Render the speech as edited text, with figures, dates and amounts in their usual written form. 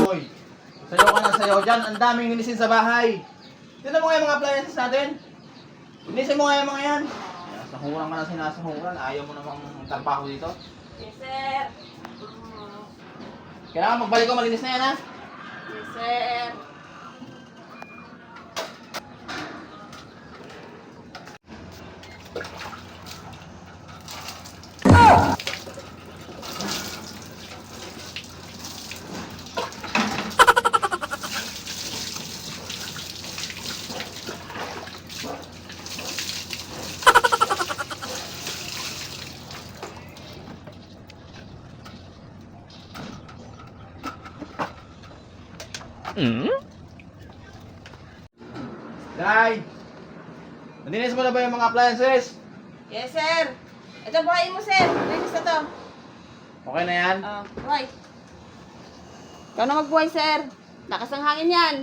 Hoy, sayaw ka ng sayaw dyan. Ang daming linisin sa bahay. Tignan mo nga yung mga appliances natin. Linisin mo nga yung mga yan. Sinasahuran ka na sinasahuran. Ayaw mo namang tarpaho dito. Yes, sir. Kailangan magbalik ko, malinis na yan, ha? Yes, sir. Day! Nalinis mo na ba yung mga appliances? Yes, sir. Ito, buhayin mo, sir. Linis na to. Okay na yan? Buhay. Ikaw na magbuhay, sir. Lakas ng hangin yan.